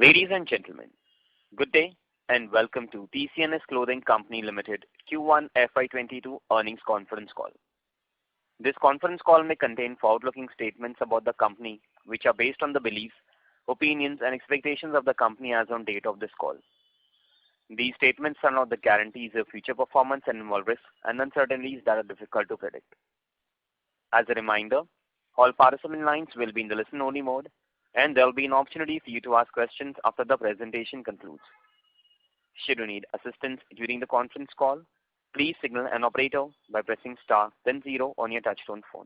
Ladies and gentlemen, good day and welcome to TCNS Clothing Company Limited Q1 FY22 earnings conference call. This conference call may contain forward-looking statements about the company which are based on the beliefs, opinions and expectations of the company as on date of this call. These statements are not the guarantees of future performance and involve risks and uncertainties that are difficult to predict. As a reminder, all participant lines will be in the listen-only mode, and there will be an opportunity for you to ask questions after the presentation concludes. Should you need assistance during the conference call, please signal an operator by pressing star then 0 on your touchtone phone.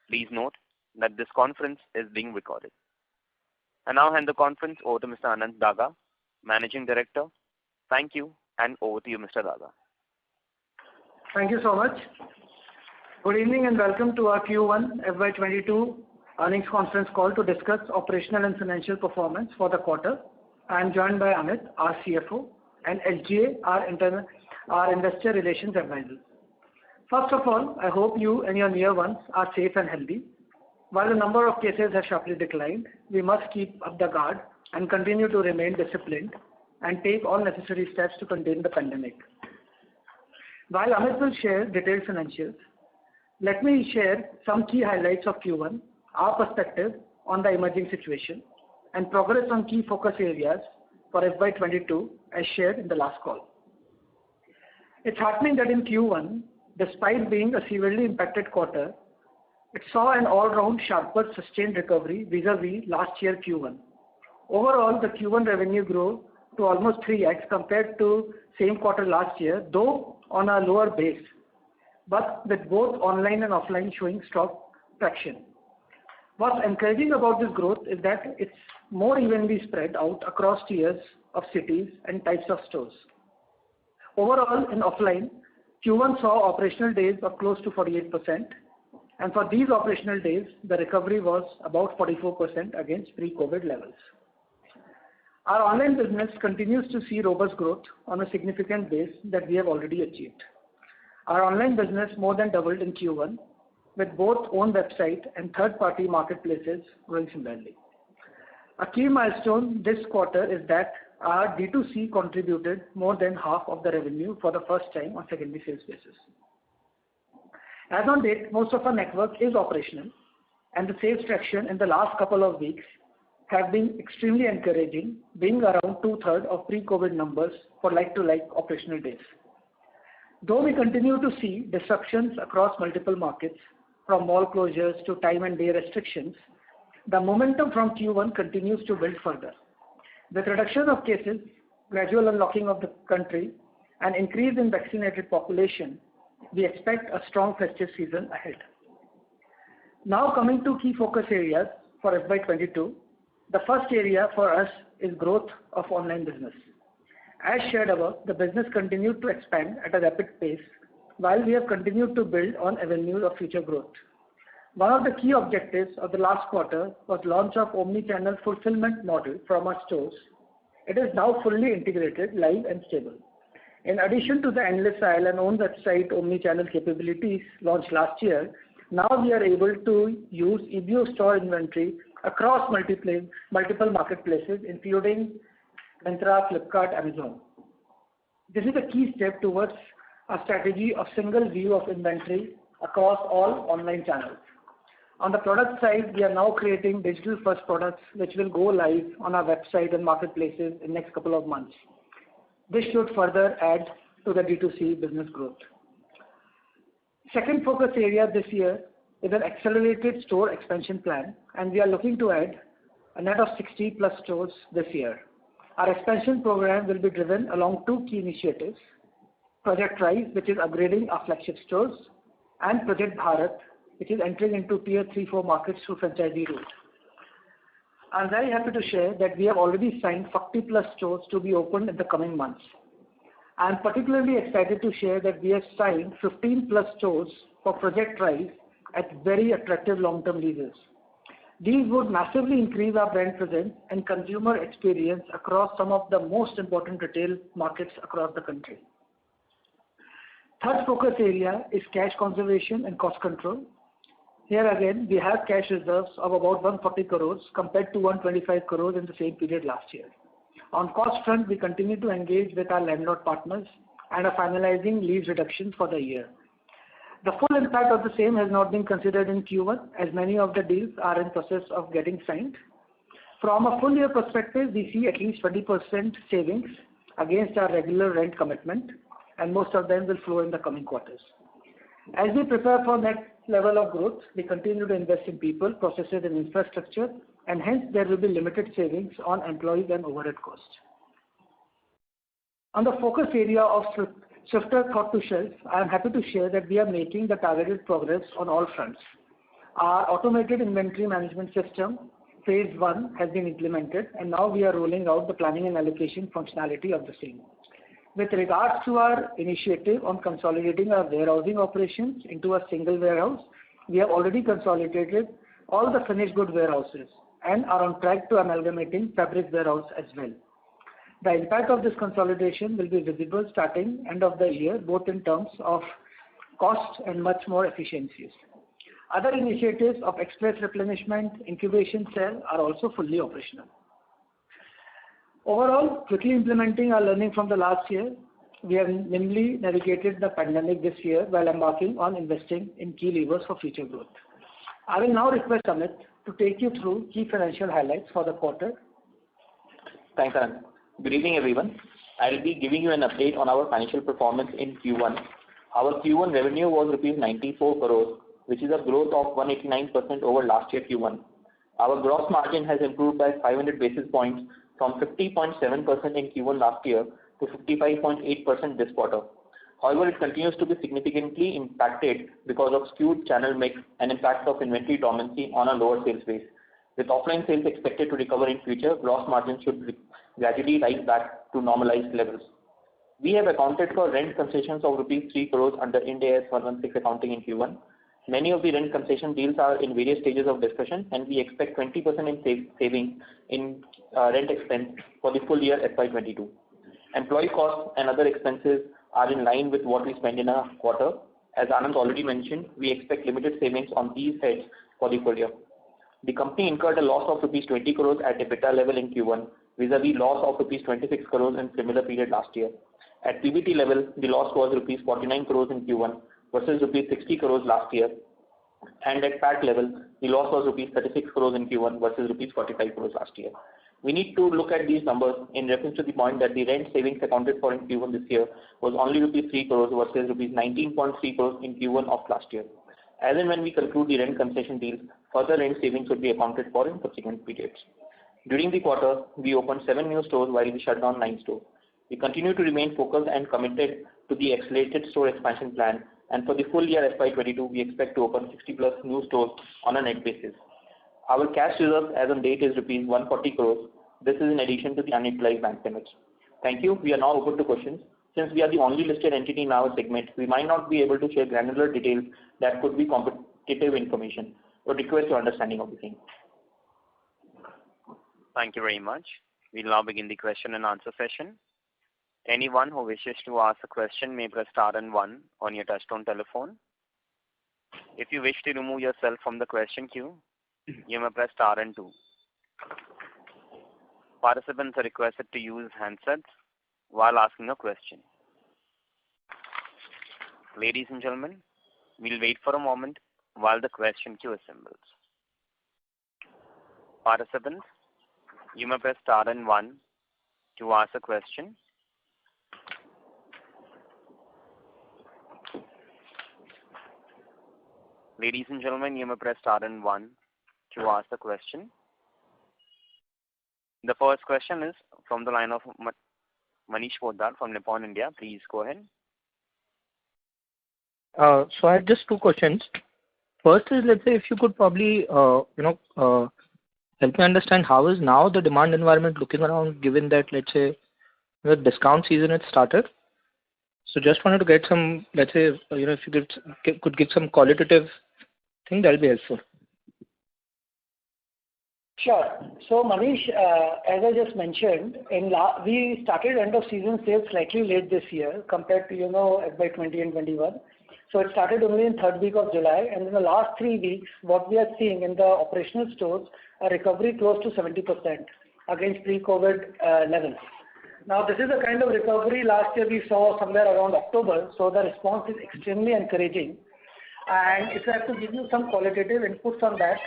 Please note that this conference is being recorded. I now hand the conference over to Mr. Anant Daga, Managing Director. Thank you, and over to you, Mr. Daga. Thank you so much. Good evening and welcome to our Q1 FY22 earnings conference call to discuss operational and financial performance for the quarter. I am joined by Amit, our CFO, and SGA, our investor relations advisor. First of all, I hope you and your near ones are safe and healthy. While the number of cases has sharply declined, we must keep up the guard and continue to remain disciplined and take all necessary steps to contain the pandemic. While Amit will share detailed financials, let me share some key highlights of Q1, our perspective on the emerging situation, and progress on key focus areas for FY22 as shared in the last call. It's heartening that in Q1, despite being a severely impacted quarter, it saw an all-round sharper sustained recovery vis-a-vis last year Q1. Overall, the Q1 revenue grew to almost 3x compared to same quarter last year, though on a lower base, but with both online and offline showing strong traction. What's encouraging about this growth is that it's more evenly spread out across tiers of cities and types of stores. Overall, in offline, Q1 saw operational days of close to 48%, and for these operational days, the recovery was about 44% against pre-COVID levels. Our online business continues to see robust growth on a significant base that we have already achieved. Our online business more than doubled in Q1, with both own website and third-party marketplaces growing similarly. A key milestone this quarter is that our D2C contributed more than half of the revenue for the first time on secondary sales basis. As on date, most of our network is operational, and the sales traction in the last couple of weeks have been extremely encouraging, being around 2/3 of pre-COVID numbers for like-to-like operational days. Though we continue to see disruptions across multiple markets, from mall closures to time and day restrictions, the momentum from Q1 continues to build further. With reduction of cases, gradual unlocking of the country, and increase in vaccinated population, we expect a strong festive season ahead. Now coming to key focus areas for FY22, the first area for us is growth of online business. As shared above, the business continued to expand at a rapid pace while we have continued to build on avenues of future growth. One of the key objectives of the last quarter was launch of omni-channel fulfillment model from our stores. It is now fully integrated, live and stable. In addition to the endless aisle and own website omni-channel capabilities launched last year, now we are able to use EBO store inventory across multiple marketplaces including Myntra, Flipkart, Amazon. This is a key step towards a strategy of single view of inventory across all online channels. On the product side, we are now creating digital first products which will go live on our website and marketplaces in next couple of months. This should further add to the D2C business growth. Second focus area this year is an accelerated store expansion plan, and we are looking to add a net of 60 plus stores this year. Our expansion program will be driven along two key initiatives: Project Rise, which is upgrading our flagship stores, and Project Bharat, which is entering into tier 3-4 markets through franchisee route. I'm very happy to share that we have already signed 40 plus stores to be opened in the coming months. I'm particularly excited to share that we have signed 15 plus stores for Project Rise at very attractive long-term leases. These would massively increase our brand presence and consumer experience across some of the most important retail markets across the country. Third focus area is cash conservation and cost control. Here again, we have cash reserves of about 140 crores compared to 125 crores in the same period last year. On cost front, we continue to engage with our landlord partners and are finalizing lease reductions for the year. The full impact of the same has not been considered in Q1 as many of the deals are in process of getting signed. From a full year perspective, we see at least 20% savings against our regular rent commitment, and most of them will flow in the coming quarters. As we prepare for next level of growth, we continue to invest in people, processes and infrastructure, and hence there will be limited savings on employees and overhead costs. On the focus area of swifter thought to shelf, I am happy to share that we are making the targeted progress on all fronts. Our automated inventory management system, phase 1, has been implemented, and now we are rolling out the planning and allocation functionality of the same. With regards to our initiative on consolidating our warehousing operations into a single warehouse, we have already consolidated all the finished good warehouses and are on track to amalgamating fabric warehouse as well. The impact of this consolidation will be visible starting end of the year, both in terms of cost and much more efficiencies. Other initiatives of express replenishment, incubation cell are also fully operational. Overall, quickly implementing our learning from the last year, we have nimbly navigated the pandemic this year while embarking on investing in key levers for future growth. I will now request Amit to take you through key financial highlights for the quarter. Thanks, Anand. Good evening, everyone. I will be giving you an update on our financial performance in Q1. Our Q1 revenue was rupees 94 crores, which is a growth of 189% over last year Q1. Our gross margin has improved by 500 basis points from 50.7% in Q1 last year to 55.8% this quarter. However, it continues to be significantly impacted because of skewed channel mix and impact of inventory dormancy on a lower sales base. With offline sales expected to recover in future, gross margin should gradually rise back to normalized levels. We have accounted for rent concessions of rupees 3 crores under Ind AS 116 accounting in Q1. Many of the rent concession deals are in various stages of discussion, and we expect 20% in savings in rent expense for the full year FY22. Employee costs and other expenses are in line with what we spend in a quarter. As Anand already mentioned, we expect limited savings on these heads for the full year. The company incurred a loss of rupees 20 crores at EBITDA level in Q1, vis-a-vis loss of rupees 26 crores in similar period last year. At PBT level, the loss was rupees 49 crores in Q1 versus rupees 60 crores last year. And at PAT level, the loss was rupees 36 crores in Q1 versus rupees 45 crores last year. We need to look at these numbers in reference to the point that the rent savings accounted for in Q1 this year was only rupees 3 crores versus rupees 19.3 crores in Q1 of last year. As and when we conclude the rent concession deals, further rent savings would be accounted for in subsequent periods. During the quarter, we opened 7 new stores while we shut down 9 stores. We continue to remain focused and committed to the accelerated store expansion plan, and for the full year FY22, we expect to open 60 plus new stores on a net basis. Our cash reserves as on date is rupees 140 crores. This is in addition to the unutilized bank limits. Thank you. We are now open to questions. Since we are the only listed entity in our segment, we might not be able to share granular details that could be competitive information, but request your understanding of the same. Thank you very much. We'll now begin the question and answer session. Anyone who wishes to ask a question may press star and 1 on your touchtone telephone. If you wish to remove yourself from the question queue, you may press star and 2. Participants are requested to use handsets while asking a question. Ladies and gentlemen, we'll wait for a moment while the question queue assembles. Participants, you may press star and 1 to ask a question. Ladies and gentlemen, you may press star and 1 to ask a question. The first question is from the line of Manish Poddar from Nippon India. Please go ahead. So I have just 2 questions. First is, let's say, if you could probably, help me understand how is now the demand environment looking around, given that, let's say, the discount season has started. So just wanted to get some, let's say, if you could give some qualitative thing, that'll be helpful. Sure. So Manish, as I just mentioned, we started end of season sales slightly late this year compared to FY20 and 21. So it started only in third week of July, and in the last 3 weeks, what we are seeing in the operational stores, a recovery close to 70% against pre-COVID levels. Now, this is a kind of recovery last year we saw somewhere around October, so the response is extremely encouraging. And if I have to give you some qualitative inputs on that,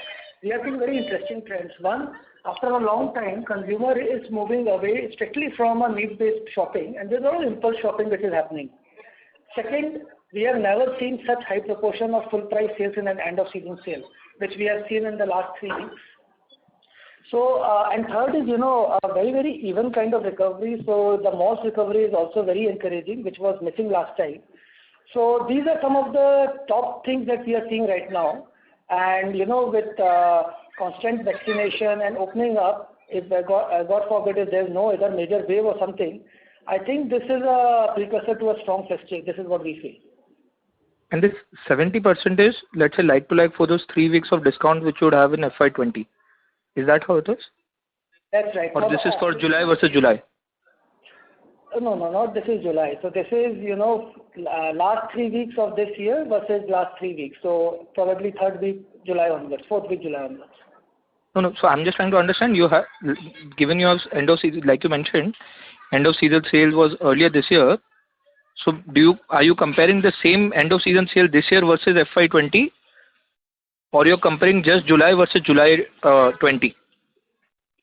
we have seen very interesting trends. One, after a long time, consumer is moving away strictly from a need-based shopping, and there's a lot of impulse shopping which is happening. Second, we have never seen such high proportion of full price sales in an end of season sale, which we have seen in the last 3 weeks. So, and third is, a very, very even kind of recovery. So the malls recovery is also very encouraging, which was missing last time. So these are some of the top things that we are seeing right now. And, with constant vaccination and opening up, if God forbid, if there's no other major wave or something, I think this is a precursor to a strong festive. This is what we feel. And this 70% is, let's say, like to like for those 3 weeks of discount which you would have in FY20. Is that how it is? That's right. Or this is for July versus July? No. This is July. So this is, last 3 weeks of this year versus last 3 weeks. So probably third week July onwards, fourth week July onwards. No. So I'm just trying to understand. You have given your end of season, like you mentioned, end of season sale was earlier this year. So are you comparing the same end of season sale this year versus FY20? Or you're comparing just July versus July 20?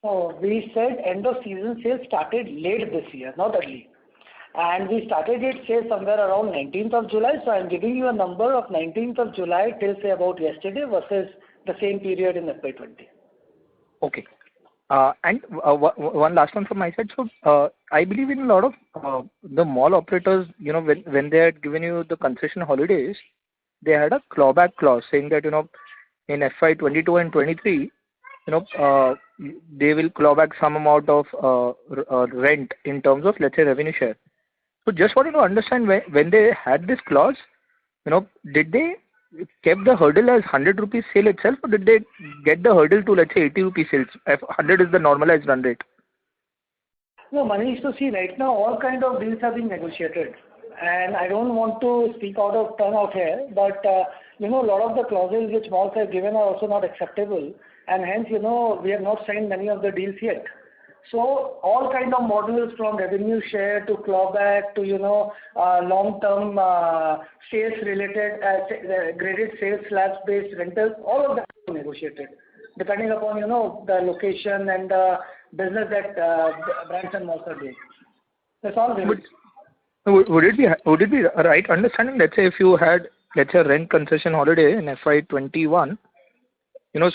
Oh, we said end of season sale started late this year, not early. And we started it, say, somewhere around 19th of July. So I'm giving you a number of 19th of July till, say, about yesterday versus the same period in FY20. Okay. And one last one from my side. So I believe in a lot of the mall operators, when they had given you the concession holidays, they had a clawback clause saying that, in FY22 and 23, they will claw back some amount of rent in terms of, let's say, revenue share. So just wanted to understand when they had this clause, did they kept the hurdle as 100 rupees sale itself, or did they get the hurdle to, let's say, 80 rupees sales? If 100 is the normalized run rate. No, Manish, to see right now all kind of deals are being negotiated. And I don't want to speak out of turn out here, but a lot of the clauses which malls have given are also not acceptable, and hence we have not signed many of the deals yet. So all kind of models from revenue share to clawback to long-term sales related graded sales slabs based rentals, all of that is negotiated depending upon the location and the business that brands and malls are doing. That's all. Would it be right understanding, let's say, if you had, let's say, rent concession holiday in FY21,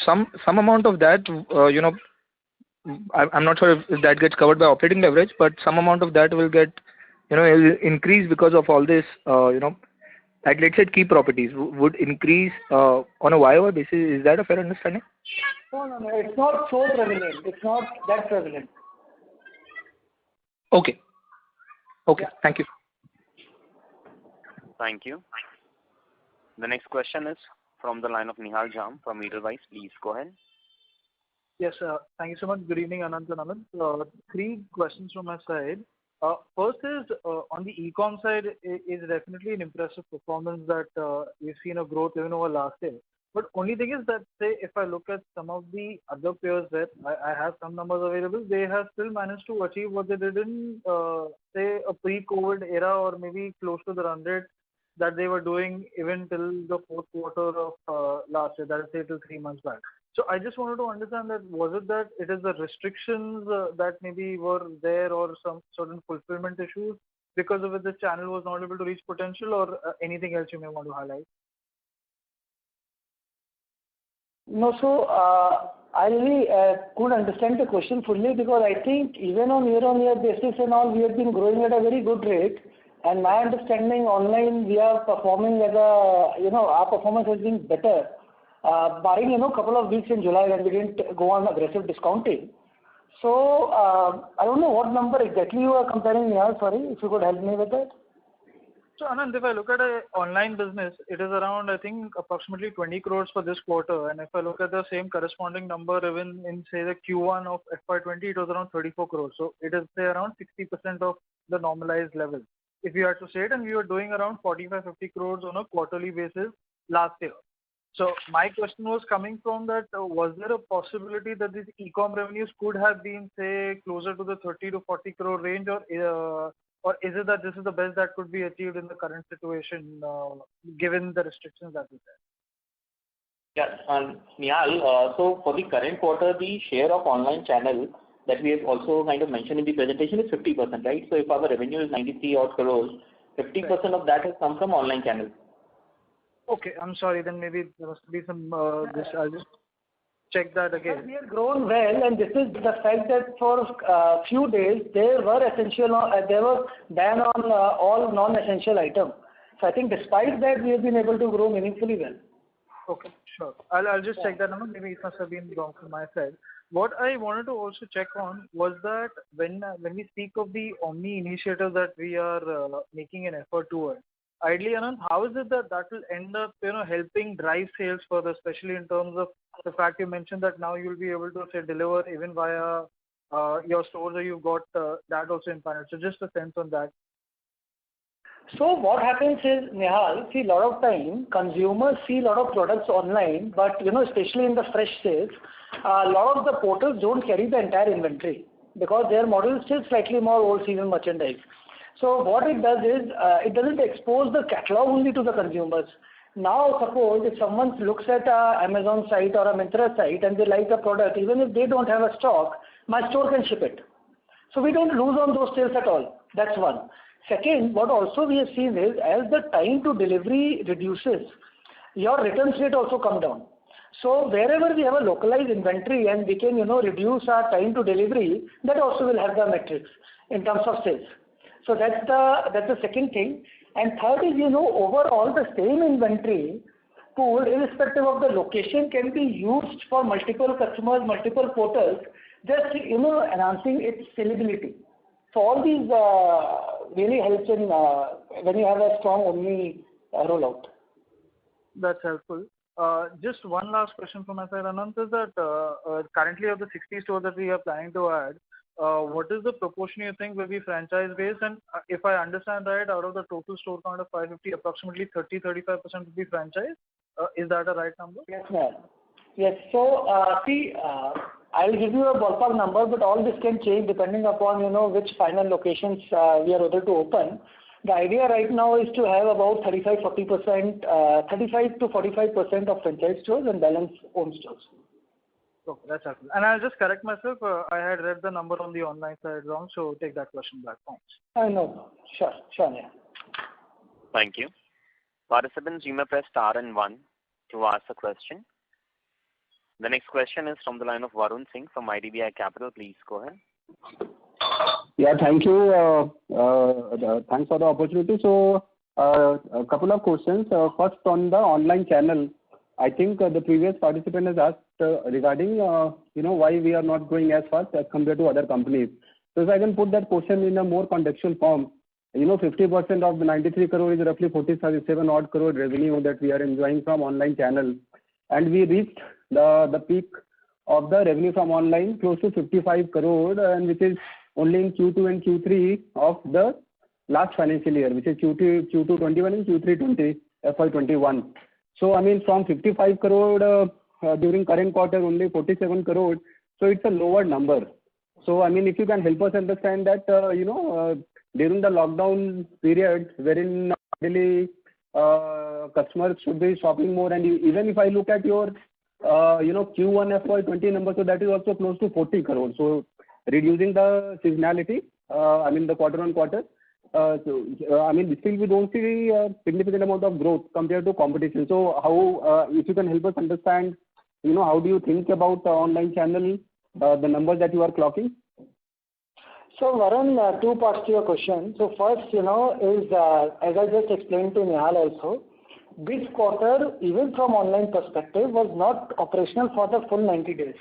some amount of that, I'm not sure if that gets covered by operating leverage, but some amount of that will get, will increase because of all this, like let's say key properties would increase on a YOY basis. Is that a fair understanding? No. It's not so prevalent. It's not that prevalent. Okay. Yeah. Thank you. Thank you. The next question is from the line of Nihal Jham from Edelweiss. Please go ahead. Yes, thank you so much. Good evening, Anant and Amit. 3 questions from my side. First is on the e-com side is definitely an impressive performance that we've seen a growth even over last year. But only thing is that, say, if I look at some of the other players that I have some numbers available, they have still managed to achieve what they did in, say, a pre-COVID era or maybe close to the run rate that they were doing even till the fourth quarter of last year, that is, say, till 3 months back. So I just wanted to understand that was it that it is the restrictions that maybe were there or some certain fulfillment issues because of which the channel was not able to reach potential, or anything else you may want to highlight? No, so I really couldn't understand the question fully, because I think even on year-on-year basis and all, we have been growing at a very good rate. And my understanding online, we are performing as our performance has been better, barring couple of weeks in July when we didn't go on aggressive discounting. So I don't know what number exactly you are comparing here. Sorry, if you could help me with that. So Anand, if I look at an online business, it is around, I think, approximately 20 crores for this quarter. And if I look at the same corresponding number even in, say, the Q1 of FY20, it was around 34 crores. So it is, say, around 60% of the normalized level. if you had to say it, and we were doing around 45-50 crores on a quarterly basis last year. So my question was coming from that, was there a possibility that these e-com revenues could have been, say, closer to the 30 to 40 crore range, or is it that this is the best that could be achieved in the current situation, given the restrictions that we have? Yeah, Nihal, so for the current quarter, the share of online channel that we have also kind of mentioned in the presentation is 50%, right? So if our revenue is 93 odd crores, 50% of that has come from online channel. Okay, I'm sorry, then maybe there must be some, I'll just check that again. We have grown well, and this is the fact that for a few days there were ban on all non-essential items. So I think despite that, we have been able to grow meaningfully well. Okay, sure. I'll just check that number. Maybe it must have been wrong from my side. What I wanted to also check on was that when we speak of the Omni initiative that we are making an effort toward, ideally, Anand, how is it that will end up, helping drive sales further, especially in terms of the fact you mentioned that now you'll be able to, say, deliver even via your stores, or you've got that also in panel. So just a sense on that. So what happens is, Nihal, see, a lot of time consumers see a lot of products online, but especially in the fresh sales, a lot of the portals don't carry the entire inventory because their model is still slightly more old season merchandise. So what it does is, it doesn't expose the catalog only to the consumers. Now suppose if someone looks at a Amazon site or a Myntra site and they like a product, even if they don't have a stock, my store can ship it. So we don't lose on those sales at all. That's one. Second, what also we have seen is, as the time to delivery reduces, your returns rate also come down. So wherever we have a localized inventory and we can, reduce our time to delivery, that also will have the metrics in terms of sales. So that's the second thing. And third is, overall the same inventory pool, irrespective of the location, can be used for multiple customers, multiple portals, just, enhancing its sellability. So all these really helps in when you have a strong Omni rollout. That's helpful. Just one last question from my side, Anant, is that currently of the 60 stores that we are planning to add, what is the proportion you think will be franchise based? And if I understand right, out of the total store count of 550, approximately 30-35% will be franchise. Is that a right number? Yes, ma'am. Yes. So see, I'll give you a ballpark number, but all this can change depending upon which final locations we are able to open. The idea right now is to have about 35-40%, 35 to 45% of franchise stores and balance own stores. Okay, that's helpful. And I'll just correct myself. I had read the number on the online side wrong, so take that question back. Thanks. No. Sure, yeah. Thank you. Participants, you may press star and 1 to ask a question. The next question is from the line of Varun Singh from IDBI Capital. Please go ahead. Yeah, thank you. Thanks for the opportunity. So, a couple of questions. First, on the online channel, I think the previous participant has asked regarding, why we are not growing as fast as compared to other companies. So, if I can put that question in a more contextual form, 50% of the 93 crore is roughly 47 odd crore revenue that we are enjoying from online channel. And we reached the peak of the revenue from online close to 55 crore, and which is only in Q2 and Q3 of the last financial year, which is Q2 21 and Q3 20 FY21. So I mean, from 55 crore during current quarter only 47 crore, so it's a lower number. So I mean, if you can help us understand that during the lockdown period, wherein really customers should be shopping more, and even if I look at your Q1 FY20 number, so that is also close to 40 crore. So reducing the seasonality, the quarter on quarter. Still we don't see a significant amount of growth compared to competition. So how, if you can help us understand, how do you think about the online channel, the numbers that you are clocking? So Varun, two parts to your question. So first, is as I just explained to Nihal also, this quarter, even from online perspective, was not operational for the full 90 days.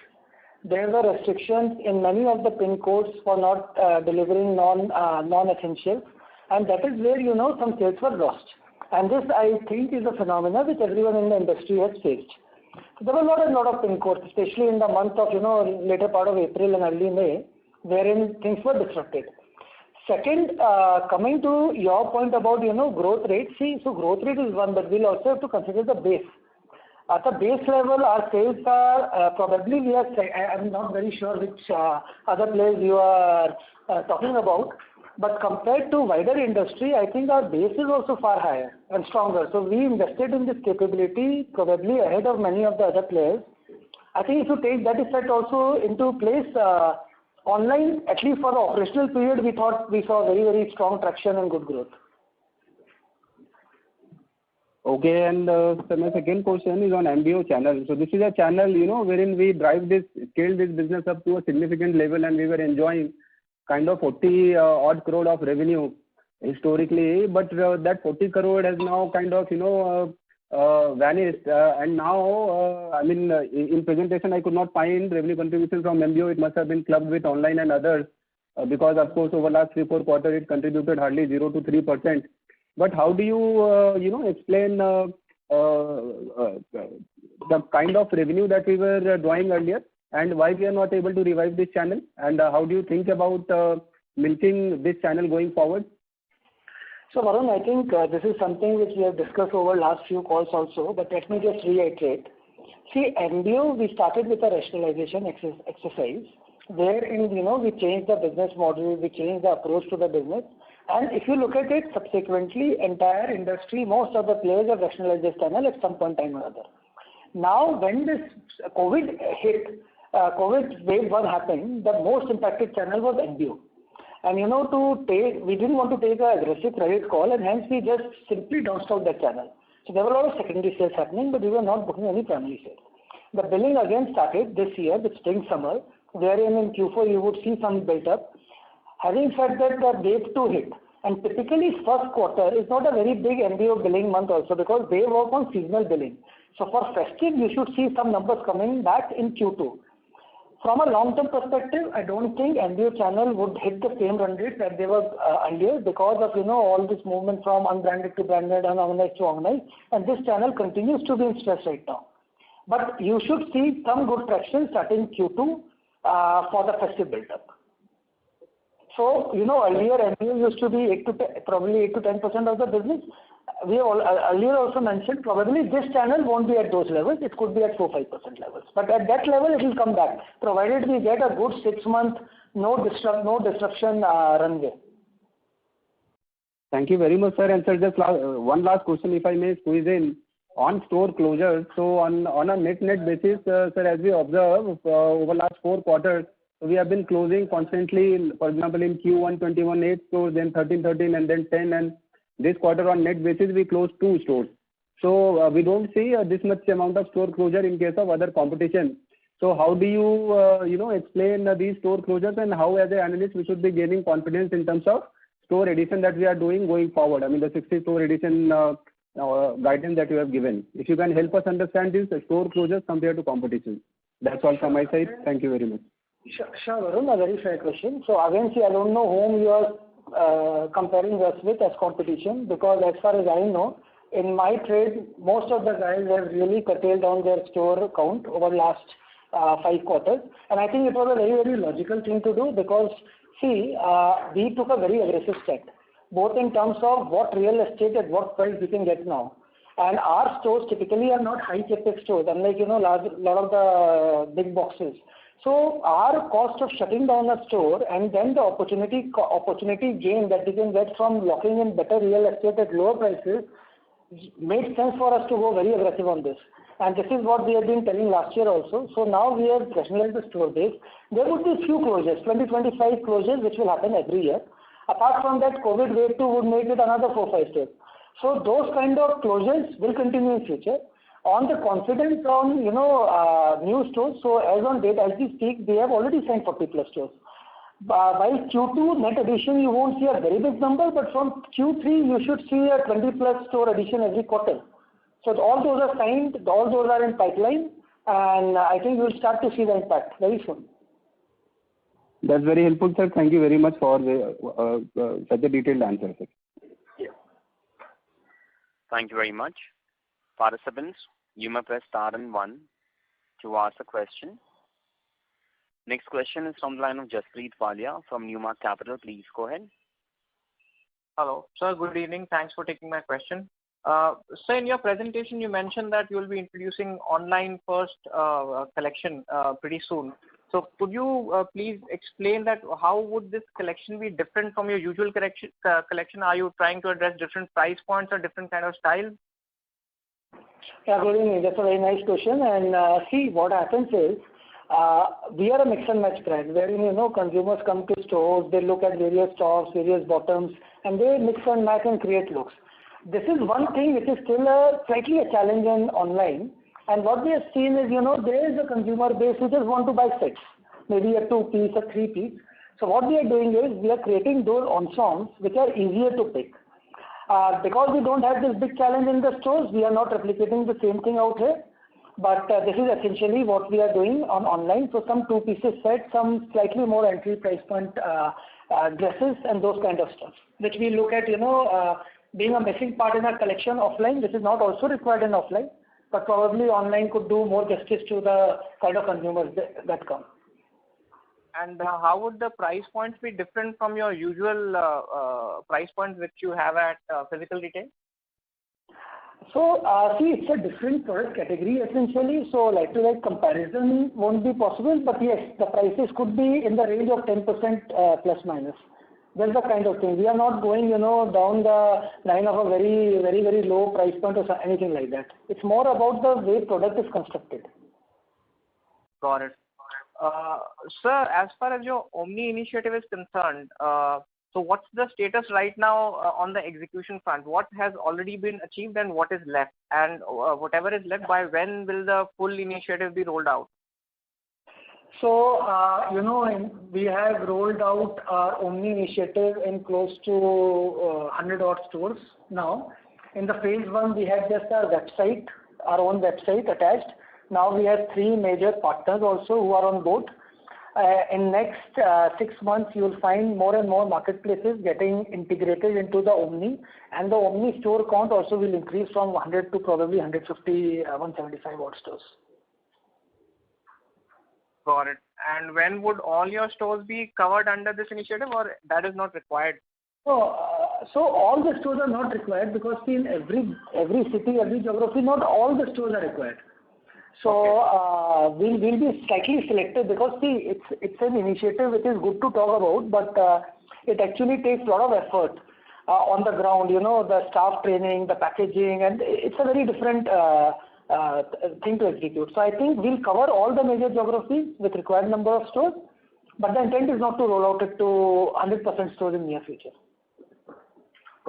There were restrictions in many of the pin codes for not delivering non-essential, and that is where some sales were lost. And this, I think, is a phenomena which everyone in the industry has faced. So there were not a lot of pin codes, especially in the month of later part of April and early May, wherein things were disrupted. Second, coming to your point about, growth rate. See, so growth rate is one, but we'll also have to consider the base. At the base level, our sales are probably I'm not very sure which other players you are talking about, but compared to wider industry, I think our base is also far higher and stronger. So we invested in this capability probably ahead of many of the other players. I think if you take that effect also into place, online, at least for the operational period, we thought we saw very, very strong traction and good growth. Okay, and so my second question is on MBO channel. So this is a channel, wherein we scale this business up to a significant level, and we were enjoying kind of 40 odd crore of revenue historically, but that 40 crore has now kind of, vanished. And now, in presentation, I could not find revenue contribution from MBO. It must have been clubbed with online and others, because of course over last 3-4 quarters it contributed hardly 0 to 3%. But how do you, explain the kind of revenue that we were drawing earlier, and why we are not able to revive this channel? And how do you think about milking this channel going forward? So Varun, I think this is something which we have discussed over last few calls also, but let me just reiterate. See, MBO, we started with a rationalization exercise, wherein, we changed the business model, we changed the approach to the business. And if you look at it subsequently, entire industry, most of the players have rationalized this channel at some point in time or other. Now, when this COVID hit, COVID wave 1 happened, the most impacted channel was MBO. And we didn't want to take an aggressive credit call, and hence we just simply downstocked that channel. So there were a lot of secondary sales happening, but we were not booking any primary sales. The billing again started this year with spring summer, wherein in Q4 you would see some built up. Having said that, the wave 2 hit, and typically first quarter is not a very big MBO billing month also, because they work on seasonal billing. So for festive, you should see some numbers coming back in Q2. From a long-term perspective, I don't think MBO channel would hit the same run rate that they were earlier, because of all this movement from unbranded to branded, unorganized to organized, and this channel continues to be in stress right now. But you should see some good traction starting Q2 for the festive build-up. So, earlier MBO used to be probably 8 to 10% of the business. We earlier also mentioned probably this channel won't be at those levels. It could be at 4-5% levels. But at that level, it will come back, provided we get a good 6-month, no disruption runway. Thank you very much, sir. And sir, just one last question, if I may squeeze in. On store closures, so on a net basis, sir, as we observe over last 4 quarters, we have been closing constantly. For example, in Q1 21 8 stores, then 13, and then 10, and this quarter on net basis we closed 2 stores. So we don't see this much amount of store closure in case of other competition. So how do you explain these store closures, and how as an analyst we should be gaining confidence in terms of store addition that we are doing going forward? I mean the 60 store addition guidance that you have given. If you can help us understand this store closures compared to competition. That's all from my side. Thank you very much. Sure, Varun, a very fair question. So again, see, I don't know whom you are comparing us with as competition, because as far as I know, in my trade, most of the guys have really curtailed down their store count over last 5 quarters. And I think it was a very, very logical thing to do, because, see, we took a very aggressive step, both in terms of what real estate at what price we can get now. And our stores typically are not high capex stores, unlike, lot of the big boxes. So our cost of shutting down a store and then the opportunity gain that we can get from locking in better real estate at lower prices made sense for us to go very aggressive on this. And this is what we have been telling last year also. So now we have rationalized the store base. There would be few closures, 20-25 closures, which will happen every year. Apart from that, COVID wave 2 would make it another 4-5 stores. So those kind of closures will continue in future. On the confidence on, new stores, so as on date, as we speak, we have already signed 40 plus stores. By Q2 net addition, you won't see a very big number, but from Q3, you should see a 20 plus store addition every quarter. So all those are signed, all those are in pipeline, and I think you'll start to see the impact very soon. That's very helpful, sir. Thank you very much for such a detailed answer, sir. Yeah. Thank you very much. Participants, you may press star and 1 to ask a question. Next question is from the line of Jaspreet Walia from Newmark Capital. Please go ahead. Hello. Sir, good evening. Thanks for taking my question. Sir, in your presentation, you mentioned that you will be introducing online first collection pretty soon. So could you please explain that how would this collection be different from your usual collection? Are you trying to address different price points or different kind of styles? Yeah, good evening. That's a very nice question. And see, what happens is, we are a mix and match brand wherein, consumers come to stores, they look at various tops, various bottoms, and they mix and match and create looks. This is one thing which is still slightly a challenge in online. And what we have seen is, there is a consumer base who just want to buy sets, maybe a 2-piece, a 3-piece. So what we are doing is we are creating those ensembles which are easier to pick. Because we don't have this big challenge in the stores, we are not replicating the same thing out here. But this is essentially what we are doing on online. So some 2-pieces sets, some slightly more entry price point dresses and those kind of stuff, which we look at, being a missing part in our collection offline. This is not also required in offline, but probably online could do more justice to the kind of consumers that come. And how would the price points be different from your usual price points which you have at physical retail? So, see, it's a different product category essentially. So, like-to-like comparison won't be possible, but yes, the prices could be in the range of 10% plus minus. That's the kind of thing. We are not going, down the line of a very, very, very low price point or anything like that. It's more about the way product is constructed. Got it. Sir, as far as your Omni initiative is concerned, so what's the status right now on the execution front? What has already been achieved and what is left? And whatever is left, by when will the full initiative be rolled out? So, we have rolled out our Omni initiative in close to 100 odd stores now. In the phase 1, we had just our own website attached. Now we have 3 major partners also who are on board. In next 6 months, you will find more and more marketplaces getting integrated into the Omni, and the Omni store count also will increase from 100 to probably 150, 175 odd stores. Got it. And when would all your stores be covered under this initiative, or that is not required? So all the stores are not required because see, in every city, every geography, not all the stores are required. So we'll be slightly selective because see, it's an initiative which is good to talk about, but it actually takes a lot of effort on the ground. The staff training, the packaging, and it's a very different thing to execute. So I think we'll cover all the major geographies with required number of stores, but the intent is not to roll out it to 100% stores in near future.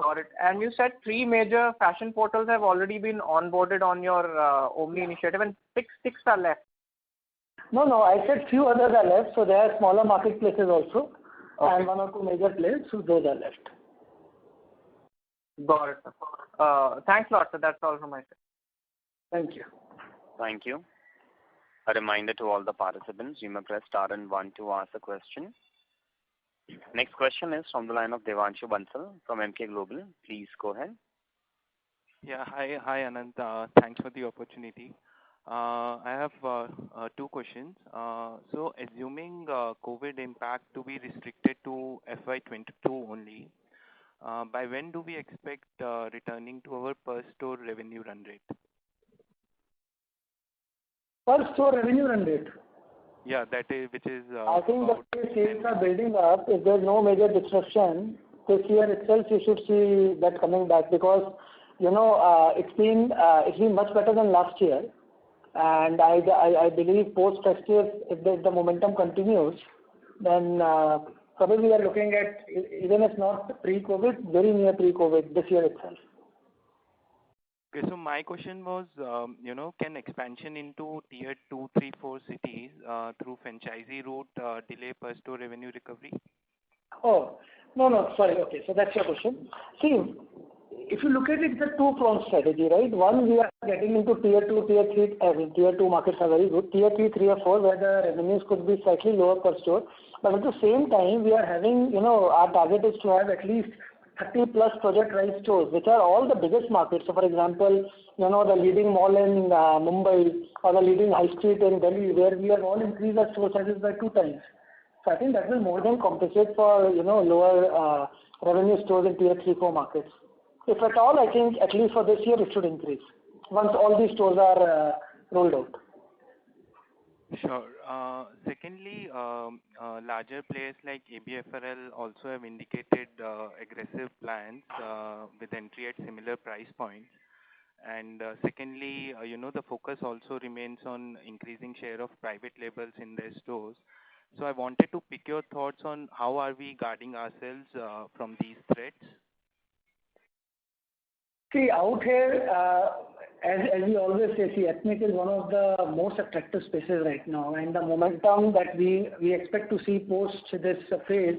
Got it. And you said 3 major fashion portals have already been onboarded on your Omni initiative, and six are left. No, I said few others are left. So there are smaller marketplaces also, and 1 or 2 major players. So those are left. Got it. Thanks a lot, sir. That's all from my side. Thank you. Thank you. A reminder to all the participants, you may press star and 1 to ask a question. Next question is from the line of Devanshu Bansal from Emkay Global. Please go ahead. Yeah, hi Anant. Thanks for the opportunity. I have 2 questions. So assuming COVID impact to be restricted to FY22 only, by when do we expect returning to our per store revenue run rate? Per store revenue run rate? Yeah, that is, which is I think the way sales are building up, if there's no major disruption, this year itself you should see that coming back because, it's been much better than last year. And I believe post-festive, if the momentum continues, then probably we are looking at, even if not pre-COVID, very near pre-COVID this year itself. Okay, so my question was, can expansion into tier 2, 3, 4 cities through franchisee route delay per store revenue recovery? Oh, no, sorry. Okay, so that's your question. See, if you look at it, it's a 2-pronged strategy, right? One, we are getting into tier 2, tier 3, tier 2 markets are very good. Tier 3, 3 or 4, where the revenues could be slightly lower per store. But at the same time, we are having, our target is to have at least 30 plus Project Rise stores, which are all the biggest markets. So for example, the leading mall in Mumbai or the leading high street in Delhi, where we have all increased our store sizes by 2 times. So I think that will more than compensate for, lower revenue stores in tier 3, 4 markets. If at all, I think at least for this year it should increase once all these stores are rolled out. Sure. Secondly, larger players like ABFRL also have indicated aggressive plans with entry at similar price points. And secondly, the focus also remains on increasing share of private labels in their stores. So I wanted to pick your thoughts on how are we guarding ourselves from these threats? See, out here, as we always say, ethnic is one of the most attractive spaces right now, and the momentum that we expect to see post this phase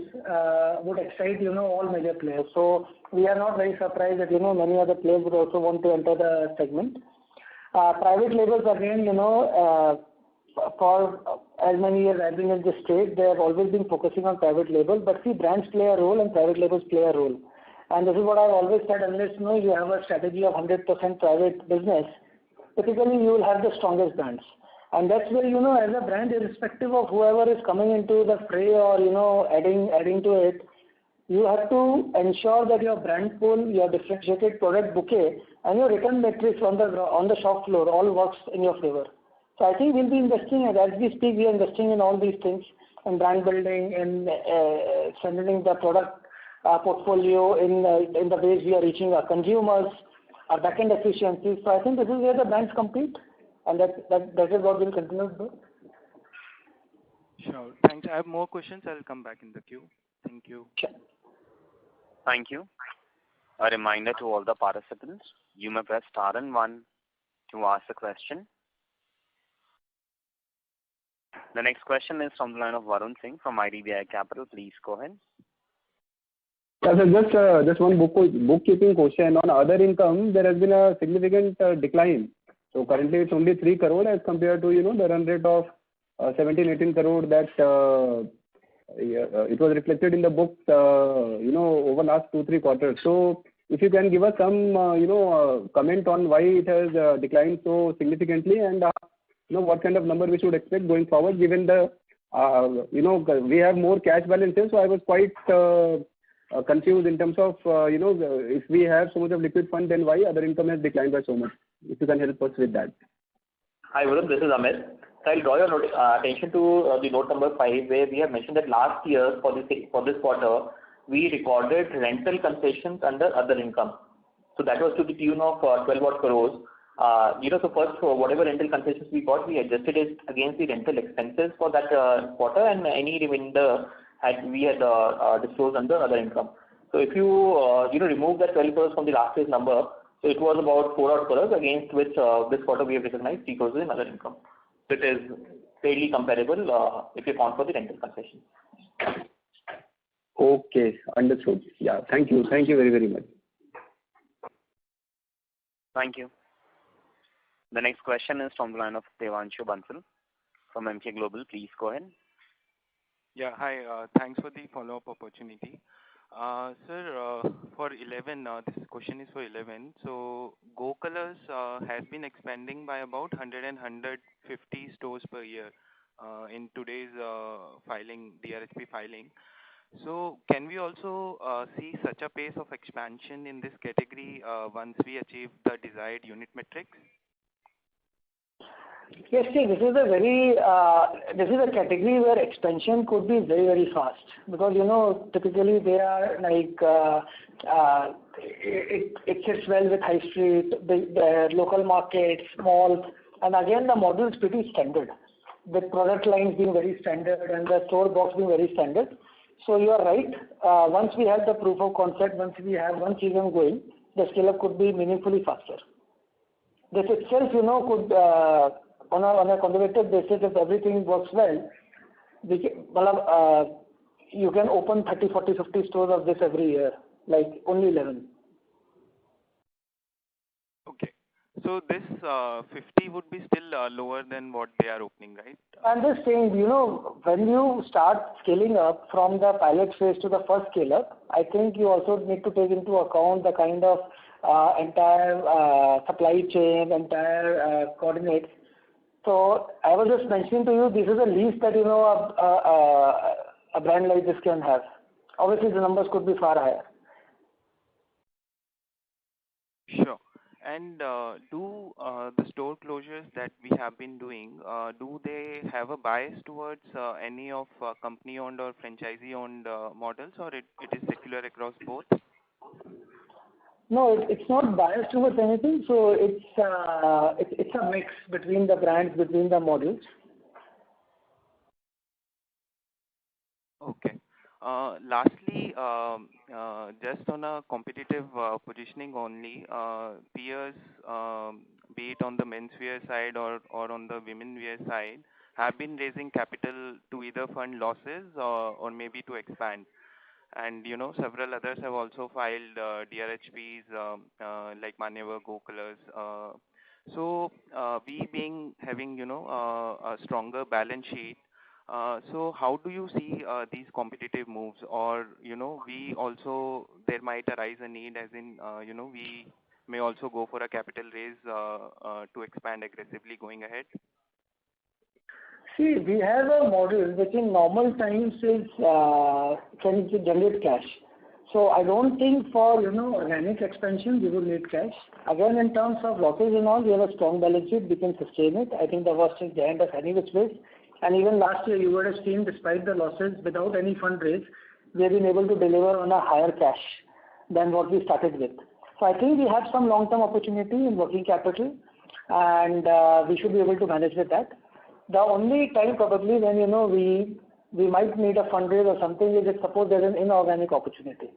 would excite, all major players. So we are not very surprised that, many other players would also want to enter the segment. Private labels, again, for as many years I've been in this trade, they have always been focusing on private label, but see, brands play a role and private labels play a role. And this is what I've always said, unless you have a strategy of 100% private business, typically you will have the strongest brands. And that's where, as a brand, irrespective of whoever is coming into the fray or, adding to it, you have to ensure that your brand pull, your differentiated product bouquet, and your return metrics on the shop floor all works in your favor. So I think we'll be investing, as we speak, we are investing in all these things, in brand building, in strengthening the product portfolio, in the ways we are reaching our consumers, our back-end efficiencies. So I think this is where the brands compete, and that is what we'll continue to do. Sure. Thanks. I have more questions. I'll come back in the queue. Thank you. Sure. Thank you. A reminder to all the participants, you may press star and 1 to ask a question. The next question is from the line of Varun Singh from IDBI Capital. Please go ahead. Yeah, so just one bookkeeping question. On other income, there has been a significant decline. So currently it's only 3 crore as compared to, the run rate of 17-18 crore that it was reflected in the books, over last 2-3 quarters. So if you can give us some, comment on why it has declined so significantly, and what kind of number we should expect going forward, given the, we have more cash balances. So I was quite confused in terms of, if we have so much of liquid fund, then why other income has declined by so much? If you can help us with that. Hi, Varun, this is Amit. So I'll draw your attention to the note number 5, where we have mentioned that last year for this quarter, we recorded rental concessions under other income. So that was to the tune of 12 odd crores. So first, whatever rental concessions we got, we adjusted it against the rental expenses for that quarter, and any remainder we had disclosed under other income. So if you remove that 12 crores from the last year's number, so it was about 4 odd crores, against which this quarter we have recognized 3 crores in other income. So it is fairly comparable if you account for the rental concession. Okay, understood. Yeah, thank you very, very much. Thank you. The next question is from the line of Devanshu Bansal from Emkay Global. Please go ahead. Yeah, hi. Thanks for the follow-up opportunity. Sir, for 11, this question is for 11. So Go Colors has been expanding by about 150 stores per year in today's filing, DRHP filing. So can we also see such a pace of expansion in this category once we achieve the desired unit metrics? Yes, see, this is a category where expansion could be very, very fast, because typically they are like it sits well with high street, the local markets, malls, and again the model is pretty standard, with product lines being very standard and the store box being very standard. So you are right. Once we have the proof of concept, once we have one season going, the scale up could be meaningfully faster. This itself, could on a conservative basis, if everything works well, you can open 30, 40, 50 stores of this every year, like only 11. Okay. So this 50 would be still lower than what they are opening, right? I'm just saying, when you start scaling up from the pilot phase to the first scale up, I think you also need to take into account the kind of entire supply chain, entire coordinates. So I was just mentioning to you, this is a lease that, a brand like this can have. Obviously, the numbers could be far higher. Sure. And do the store closures that we have been doing, do they have a bias towards any of company-owned or franchisee-owned models, or it is secular across both? No, it's not biased towards anything. So it's a mix between the brands, between the models. Okay. Lastly, just on a competitive positioning only, peers, be it on the menswear side or on the womenwear side, have been raising capital to either fund losses or maybe to expand. And several others have also filed DRHPs like Manyavar, Go Colors. So we having a stronger balance sheet. So how do you see these competitive moves, or we also there might arise a need, as in we may also go for a capital raise to expand aggressively going ahead? See, we have a model which in normal times is can generate cash. So I don't think for organic expansion we will need cash. Again, in terms of losses and all, we have a strong balance sheet. We can sustain it. I think the worst is behind us any which ways. And even last year, you would have seen, despite the losses, without any fundraise, we have been able to deliver on a higher cash than what we started with. So I think we have some long-term opportunity in working capital, and we should be able to manage with that. The only time probably when we might need a fundraise or something is if suppose there's an inorganic opportunity.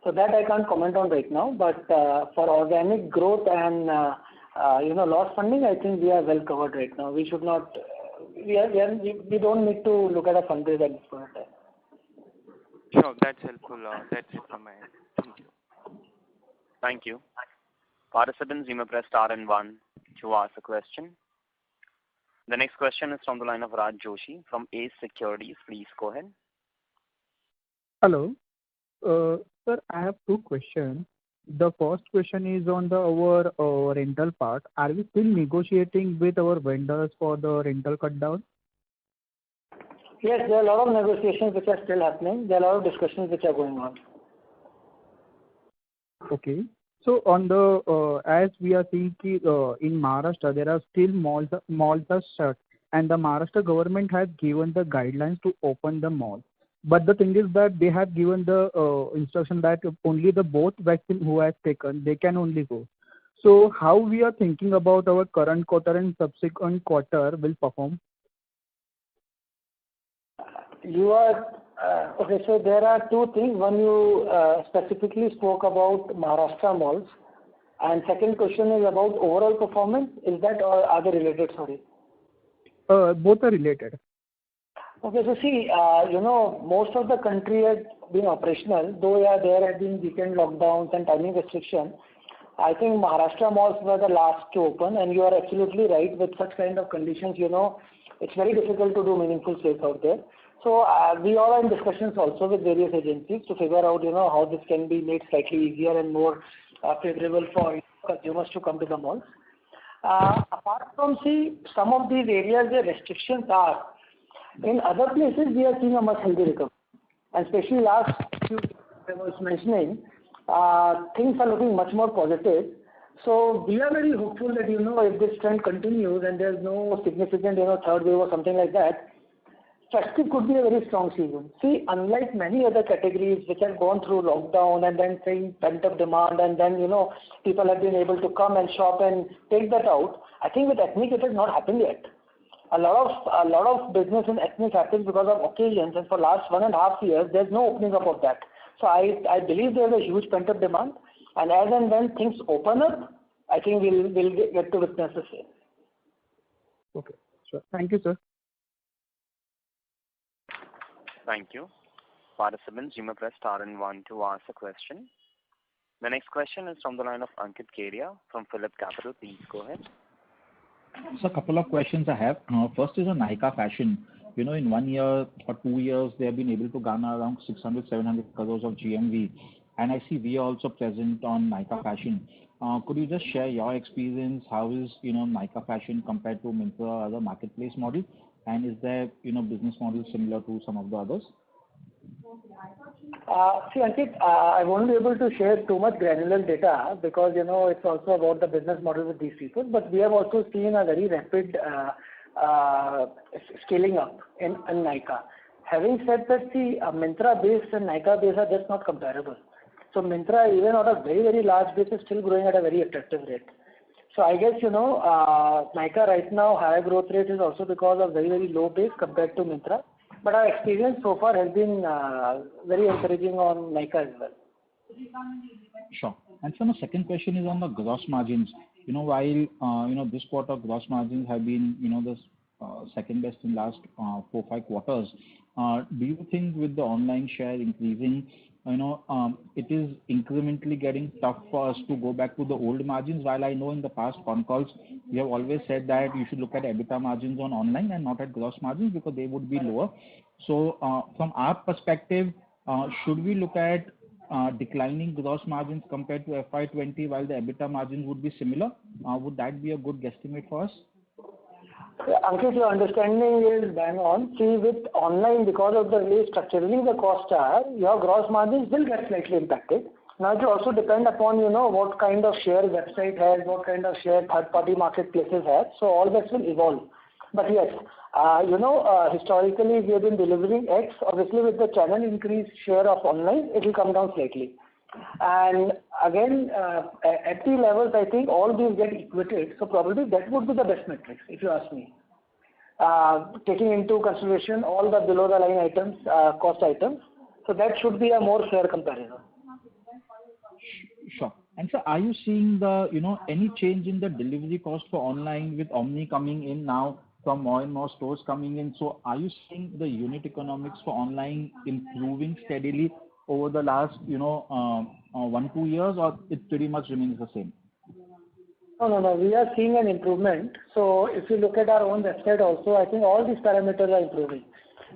So that I can't comment on right now. But for organic growth and loss funding, I think we are well covered right now. We should not. We don't need to look at a fundraise at this point in time. Sure, that's helpful. That's it from my end. Thank you. Thank you. Participants, you may press star and 1 to ask a question. The next question is from the line of Raj Joshi from Ace Securities. Please go ahead. Hello. Sir, I have two questions. The first question is on our rental part. Are we still negotiating with our vendors for the rental cut down? Yes, there are a lot of negotiations which are still happening. There are a lot of discussions which are going on. Okay. So on as we are seeing in Maharashtra, there are still malls are shut, and the Maharashtra government has given the guidelines to open the mall. But the thing is that they have given the instruction that only the both vaccine who has taken, they can only go. So how we are thinking about our current quarter and subsequent quarter will perform? You are okay. So there are two things. One, you specifically spoke about Maharashtra malls, and second question is about overall performance. Is that or are they related? Sorry. Both are related. Okay, so see, most of the country has been operational, though there have been weekend lockdowns and timing restriction. I think Maharashtra malls were the last to open, and you are absolutely right. With such kind of conditions, it's very difficult to do meaningful sales out there. So we are in discussions also with various agencies to figure out, how this can be made slightly easier and more favorable for consumers to come to the malls. Apart from some of these areas where restrictions are, in other places we are seeing a much healthy recovery. And especially last few weeks I was mentioning, things are looking much more positive. So we are very hopeful that, if this trend continues and there's no significant, third wave or something like that, festive could be a very strong season. See, unlike many other categories which have gone through lockdown and then seeing pent-up demand and then, people have been able to come and shop and take that out, I think with ethnic it has not happened yet. A lot of business in ethnic happens because of occasions, and for last 1.5 years there's no opening up of that. So I believe there's a huge pent-up demand, and as and when things open up, I think we'll get to witness the same. Okay, sure. Thank you, sir. Thank you. Participants, you may press star and 1 to ask a question. The next question is from the line of Ankit Kedia from Phillip Capital. Please go ahead. So a couple of questions I have. First is on Nykaa Fashion. In 1 year or 2 years, they have been able to garner around 600-700 crores of GMV. And I see we are also present on Nykaa Fashion. Could you just share your experience? How is, Nykaa Fashion compared to Myntra or other marketplace model? And is there, business model similar to some of the others? See, Ankit, I won't be able to share too much granular data because, it's also about the business model with these people. But we have also seen a very rapid scaling up in Nykaa. Having said that, see, Myntra base and Nykaa base are just not comparable. So Myntra, even on a very, very large base, is still growing at a very attractive rate. So I guess, Nykaa right now, higher growth rate is also because of very, very low base compared to Myntra. But our experience so far has been very encouraging on Nykaa as well. Sure. And so my second question is on the gross margins. While this quarter gross margins have been the second best in last 4-5 quarters, do you think with the online share increasing, it is incrementally getting tough for us to go back to the old margins? While I know in the past con calls you have always said that you should look at EBITDA margins on online and not at gross margins because they would be lower. So from our perspective, should we look at declining gross margins compared to FY20 while the EBITDA margins would be similar? Would that be a good guesstimate for us? Ankit, your understanding is bang on. See, with online, because of the way structurally the costs are, your gross margins will get slightly impacted. Now, it will also depend upon, what kind of share website has, what kind of share third-party marketplaces have. So all that will evolve. But yes, historically we have been delivering X. Obviously, with the channel increase share of online, it will come down slightly. And again, at the levels, I think all these get equated. So probably that would be the best metrics, if you ask me. Taking into consideration all the below the line items, cost items. So that should be a more fair comparison. Sure. And so are you seeing any change in the delivery cost for online with Omni coming in now from more and more stores coming in? So are you seeing the unit economics for online improving steadily over the last 1-2 years, or it pretty much remains the same? No. We are seeing an improvement. So if you look at our own website also, I think all these parameters are improving.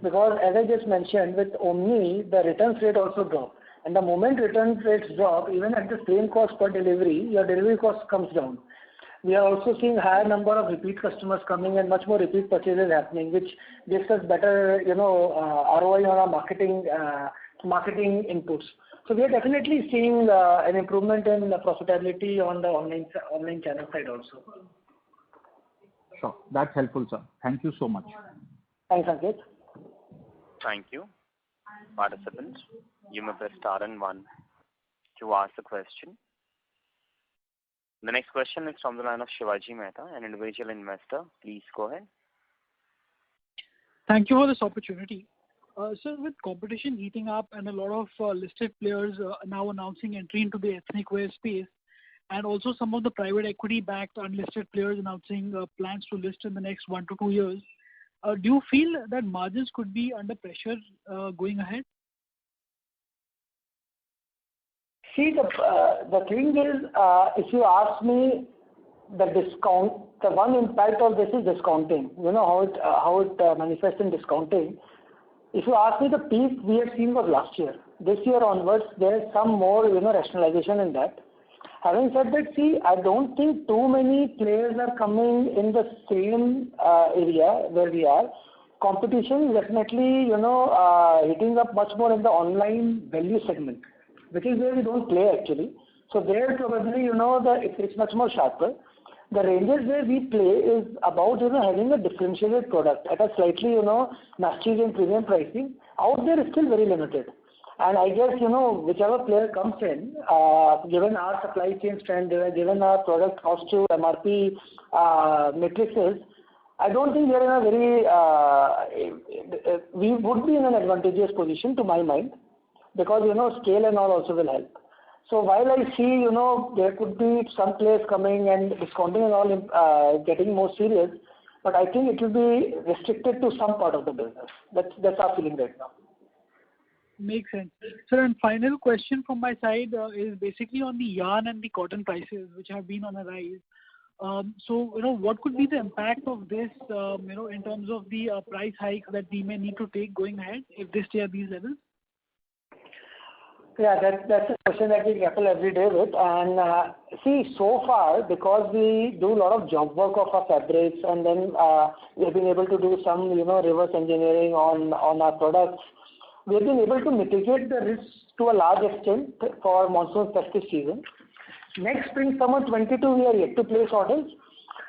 Because as I just mentioned, with Omni, the returns rate also dropped. And the moment return rates drop, even at the same cost per delivery, your delivery cost comes down. We are also seeing higher number of repeat customers coming and much more repeat purchases happening, which gives us better, ROI on our marketing inputs. So we are definitely seeing an improvement in the profitability on the online channel side also. Sure. That's helpful, sir. Thank you so much. Thanks, Ankit. Thank you. Participants, you may press star and 1 to ask a question. The next question is from the line of Shivaji Mehta, an individual investor. Please go ahead. Thank you for this opportunity. Sir, with competition heating up and a lot of listed players now announcing entry into the ethnic wear space, and also some of the private equity-backed unlisted players announcing plans to list in the next 1 to 2 years, do you feel that margins could be under pressure going ahead? See, the thing is, if you ask me, the one impact of this is discounting. You know how it manifests in discounting. If you ask me, the peak we have seen was last year. This year onwards, there is some more, rationalization in that. Having said that, see, I don't think too many players are coming in the same area where we are. Competition is definitely, heating up much more in the online value segment, which is where we don't play actually. So there probably, it's much more sharper. The ranges where we play is about, having a differentiated product at a slightly, massive and premium pricing. Out there is still very limited. And I guess, whichever player comes in, given our supply chain strength, given our product cost to MRP matrices, I don't think we are in a very, we would be in an advantageous position to my mind, because, scale and all also will help. So while I see, there could be some players coming and discounting and all getting more serious, but I think it will be restricted to some part of the business. That's our feeling right now. Makes sense. Sir, and final question from my side is basically on the yarn and the cotton prices, which have been on a rise. So, what could be the impact of this, in terms of the price hike that we may need to take going ahead if they stay at these levels? Yeah, that's a question that we grapple every day with. And see, so far, because we do a lot of job work of our fabrics, and then we've been able to do some, reverse engineering on our products, we have been able to mitigate the risks to a large extent for monsoon festive season. Next spring summer 22 we are yet to place orders.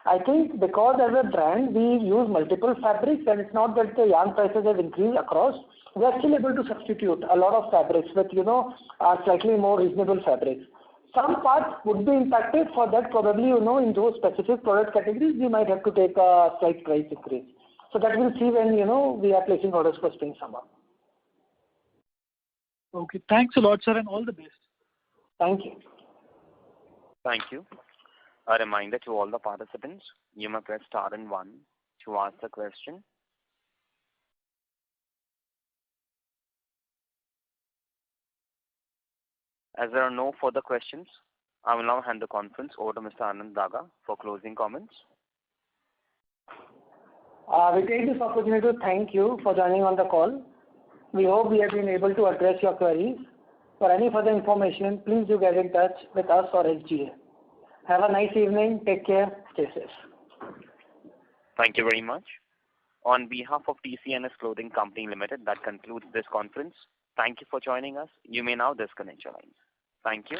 I think because as a brand we use multiple fabrics and it's not that the yarn prices have increased across, we are still able to substitute a lot of fabrics with slightly more reasonable fabrics. Some parts would be impacted. For that probably in those specific product categories we might have to take a slight price increase. So that we'll see when we are placing orders for spring summer. Okay, thanks a lot, sir, and all the best. Thank you. Thank you. A reminder to all the participants, you may press star and 1 to ask the question. As there are no further questions, I will now hand the conference over to Mr. Anand Daga for closing comments. We take this opportunity to thank you for joining on the call. We hope we have been able to address your queries. For any further information, please do get in touch with us or SGA. Have a nice evening. Take care. Stay safe. Thank you very much. On behalf of TCNS Clothing Company Limited, that concludes this conference. Thank you for joining us. You may now disconnect your lines. Thank you.